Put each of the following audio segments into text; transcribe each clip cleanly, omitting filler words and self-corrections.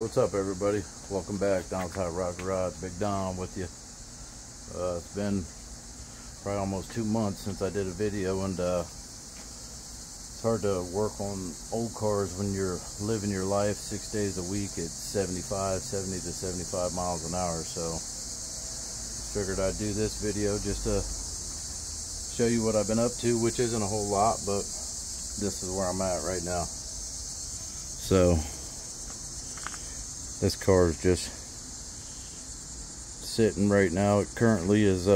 What's up, everybody? Welcome back. Downside Walkaround, Big Don with you. It's been probably almost 2 months since I did a video, and it's hard to work on old cars when you're living your life 6 days a week at 70 to 75 miles an hour. So figured I'd do this video just to show you what I've been up to, which isn't a whole lot, but this is where I'm at right now. So this car is just sitting right now. It currently is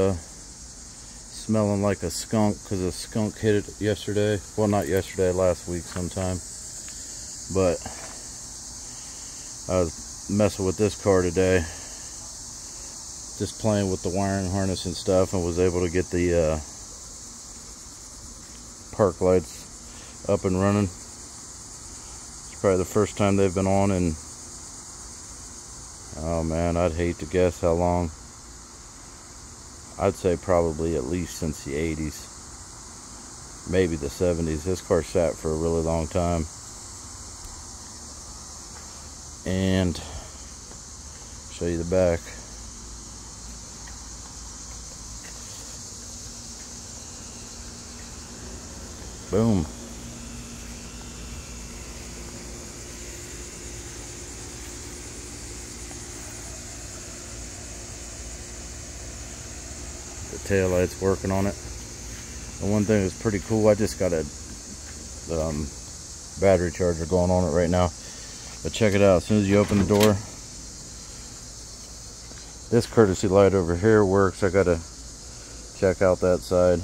smelling like a skunk because a skunk hit it yesterday. Well, not yesterday, last week sometime. But I was messing with this car today, just playing with the wiring harness and stuff, and was able to get the park lights up and running. It's probably the first time they've been on in, oh man, I'd hate to guess how long. I'd say probably at least since the 80s, maybe the 70s. This car sat for a really long time. And show you the back. Boom. The tail light's working on it. And one thing that's pretty cool, I just got a battery charger going on it right now. But check it out, as soon as you open the door, this courtesy light over here works. I gotta check out that side.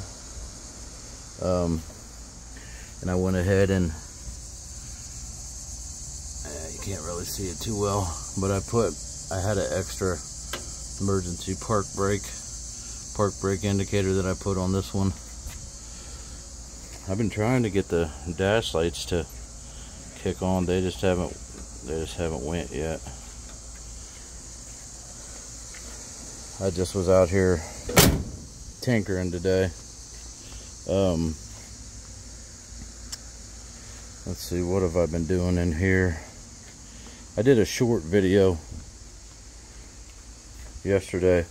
And I went ahead and you can't really see it too well, but I had an extra emergency park brake indicator that I put on this one. I've been trying to get the dash lights to kick on. They just haven't went yet. I just was out here tinkering today. Let's see, what have I been doing in here? I did a short video yesterday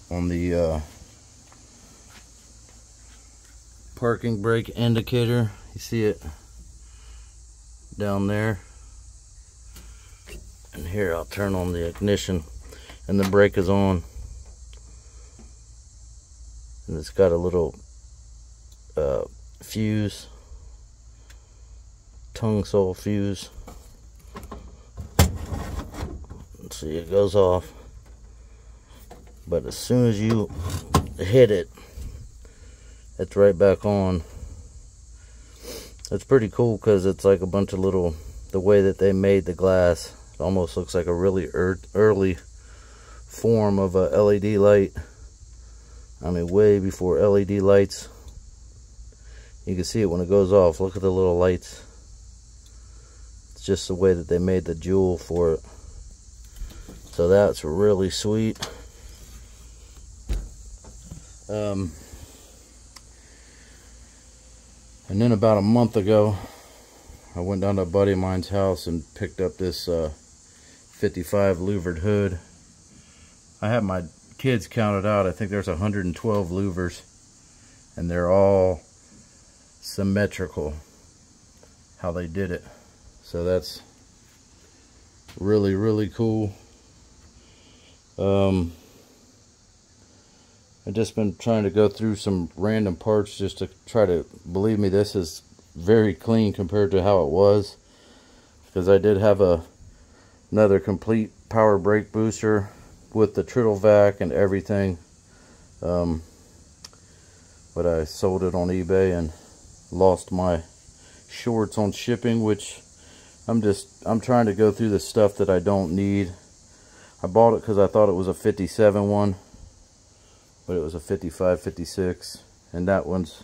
on the parking brake indicator. You see it down there. And here, I'll turn on the ignition, and the brake is on. And it's got a little fuse, tongue sole fuse. Let's see, it goes off. But as soon as you hit it, it's right back on. It's pretty cool because it's like a bunch of little, the way that they made the glass, it almost looks like a really early form of a LED light. I mean, way before LED lights. You can see it when it goes off. Look at the little lights. It's just the way that they made the jewel for it. So that's really sweet. And then about a month ago, I went down to a buddy of mine's house and picked up this 55 louvered hood. I had my kids counted out. I think there's 112 louvers, and they're all symmetrical how they did it. So that's really, really cool. I've just been trying to go through some random parts just to try to, believe me, this is very clean compared to how it was, because I did have another complete power brake booster with the Trifive and everything, but I sold it on eBay and lost my shorts on shipping, which I'm trying to go through the stuff that I don't need. I bought it because I thought it was a 57 one, but it was a 55, 56, and that one's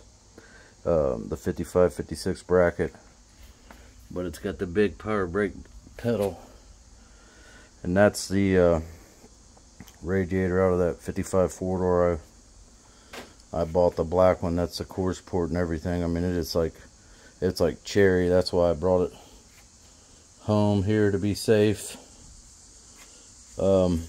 the 55, 56 bracket, but it's got the big power brake pedal, and that's the radiator out of that 55 four-door. I bought the black one. That's the core support and everything. I mean, it's like cherry. That's why I brought it home here to be safe. And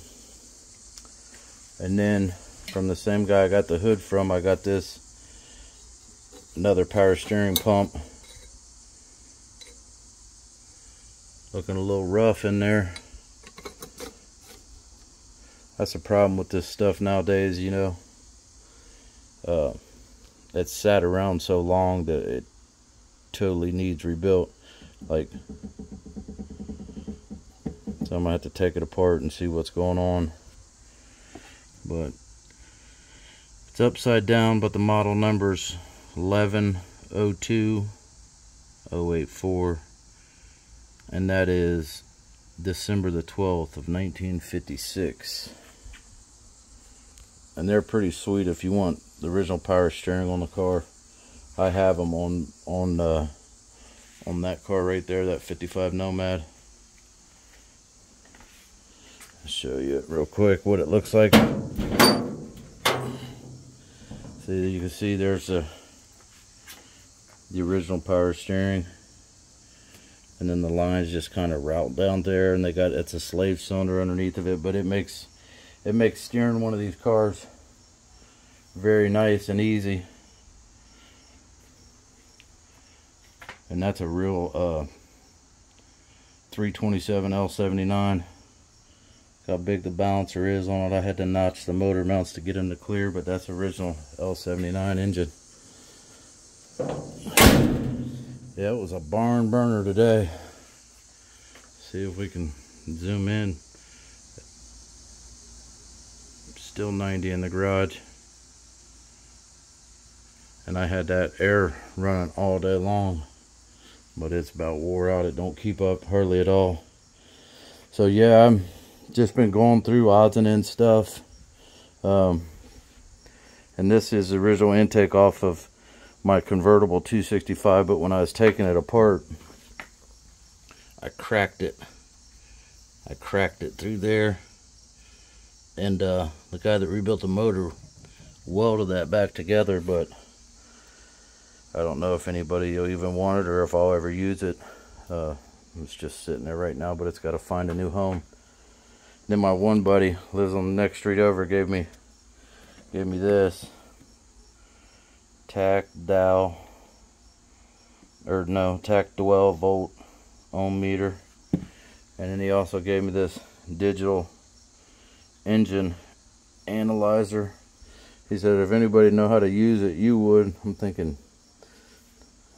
then from the same guy I got the hood from, I got this, another power steering pump. Looking a little rough in there. That's the problem with this stuff nowadays, you know. It's sat around so long that it totally needs rebuilt. Like, so I'm gonna have to take it apart and see what's going on. But it's upside down, but the model number's 1102084, and that is December the 12th of 1956. And they're pretty sweet if you want the original power steering on the car. I have them on that car right there, that 55 Nomad. I'll show you it real quick what it looks like. See, you can see there's the original power steering, and then the lines just kind of route down there, and it's a slave cylinder underneath of it, but it makes steering one of these cars very nice and easy. And that's a real 327 L79. How big the balancer is on it. I had to notch the motor mounts to get them to clear, but that's original L79 engine. Yeah, it was a barn burner today. See if we can zoom in. Still 90 in the garage. And I had that air running all day long, but it's about wore out. It don't keep up hardly at all. So yeah, I'm just been going through odds and ends stuff. And this is the original intake off of my convertible 265, but when I was taking it apart, I cracked it through there, and the guy that rebuilt the motor welded that back together, but I don't know if anybody will even want it or if I'll ever use it. It's just sitting there right now, but it's got to find a new home. Then my one buddy lives on the next street over, gave me this tac 12 volt ohm meter, and then he also gave me this digital engine analyzer. He said if anybody know how to use it, you would. I'm thinking,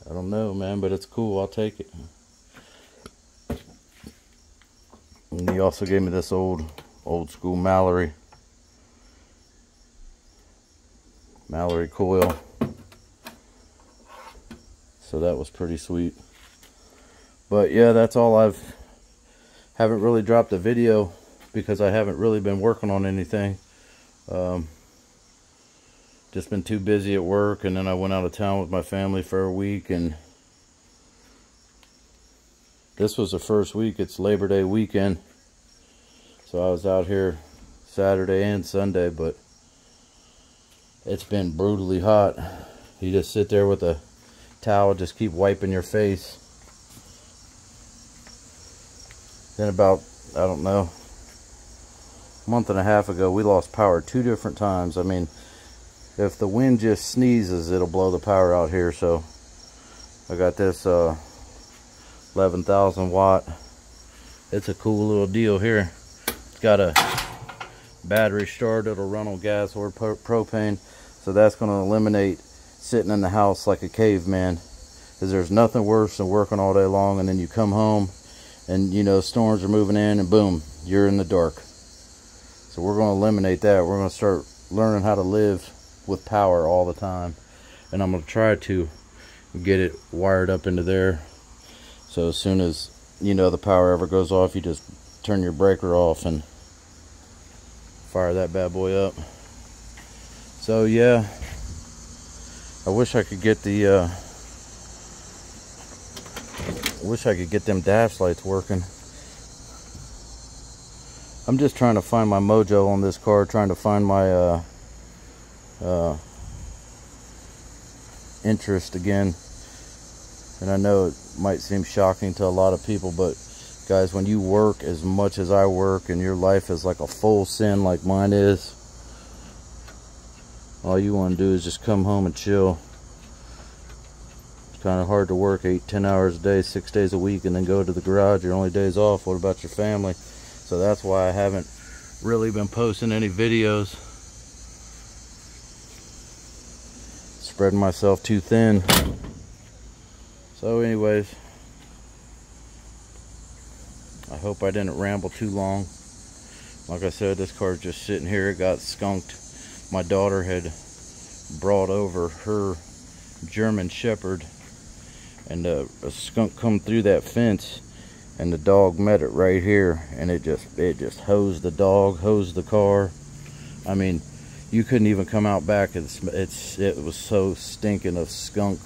I don't know, man, but it's cool. I'll take it. And he also gave me this old school Mallory coil. So that was pretty sweet. But yeah, that's all. Haven't really dropped a video because I haven't really been working on anything. Just been too busy at work, and then I went out of town with my family for a week, and this was the first week. It's Labor Day weekend, so I was out here Saturday and Sunday, but it's been brutally hot. You just sit there with a towel, just keep wiping your face. Then about, I don't know, a month and a half ago, we lost power 2 different times. I mean, if the wind just sneezes, it'll blow the power out here. So I got this 11,000 watt. It's a cool little deal here. It's got a battery start. It'll run on gas or propane. So that's going to eliminate sitting in the house like a caveman, because there's nothing worse than working all day long and then you come home and, you know, storms are moving in and boom, you're in the dark. So we're going to eliminate that. We're going to start learning how to live with power all the time, and I'm going to try to get it wired up into there, so as soon as, you know, the power ever goes off, you just turn your breaker off and fire that bad boy up. So yeah, I wish I could get the them dash lights working. I'm just trying to find my mojo on this car, trying to find my interest again. And I know it might seem shocking to a lot of people, but Guys, when you work as much as I work and your life is like a full sin like mine is, all you want to do is just come home and chill. It's kind of hard to work 8-10 hours a day, 6 days a week, and then go to the garage your only days off. What about your family? So that's why I haven't really been posting any videos. Spreading myself too thin. So anyways, I hope I didn't ramble too long. Like I said, this car's just sitting here. It got skunked. My daughter had brought over her German Shepherd, and a skunk come through that fence, and the dog met it right here, and it just hosed the dog, hosed the car. I mean, you couldn't even come out back. It was so stinking of skunk.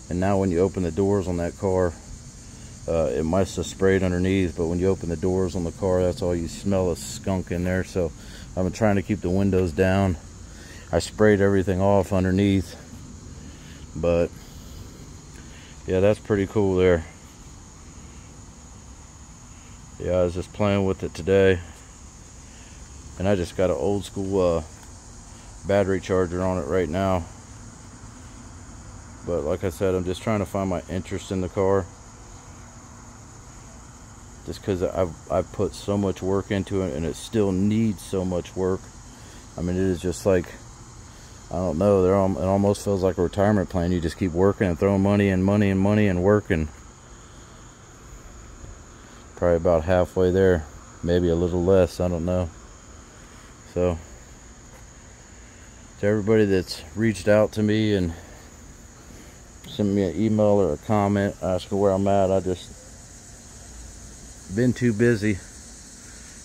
And now when you open the doors on that car, it must have sprayed underneath, but when you open the doors on the car, that's all you smell is skunk in there. So I've been trying to keep the windows down. I sprayed everything off underneath, but yeah, that's pretty cool there. Yeah, I was just playing with it today, and I just got an old school battery charger on it right now. But like I said, I'm just trying to find my interest in the car, just because I've put so much work into it, and it still needs so much work. I mean, it is just like, I don't know, it almost feels like a retirement plan. You just keep working and throwing money and money and money and working. Probably about halfway there, maybe a little less, I don't know. So to everybody that's reached out to me and sent me an email or a comment asking where I'm at, I just been too busy,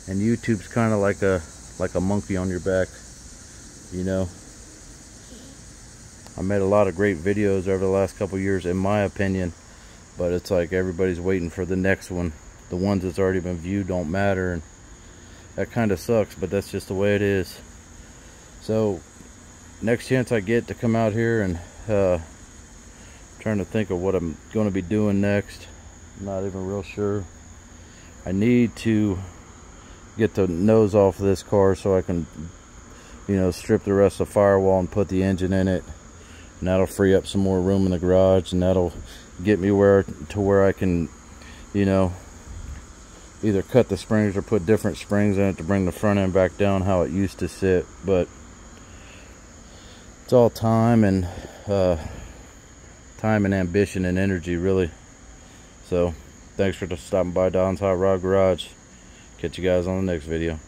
and YouTube's kind of like a monkey on your back, you know. I made a lot of great videos over the last couple years, in my opinion, but it's like everybody's waiting for the next one. The ones that's already been viewed don't matter, and that kind of sucks, but that's just the way it is. So next chance I get to come out here, and trying to think of what I'm going to be doing next. I'm not even real sure. I need to get the nose off of this car so I can, you know, strip the rest of the firewall and put the engine in it, and that'll free up some more room in the garage, and that'll get me where I can, you know, either cut the springs or put different springs in it to bring the front end back down how it used to sit. But it's all time and ambition and energy, really. So thanks for stopping by Don's Hot Rod Garage. Catch you guys on the next video.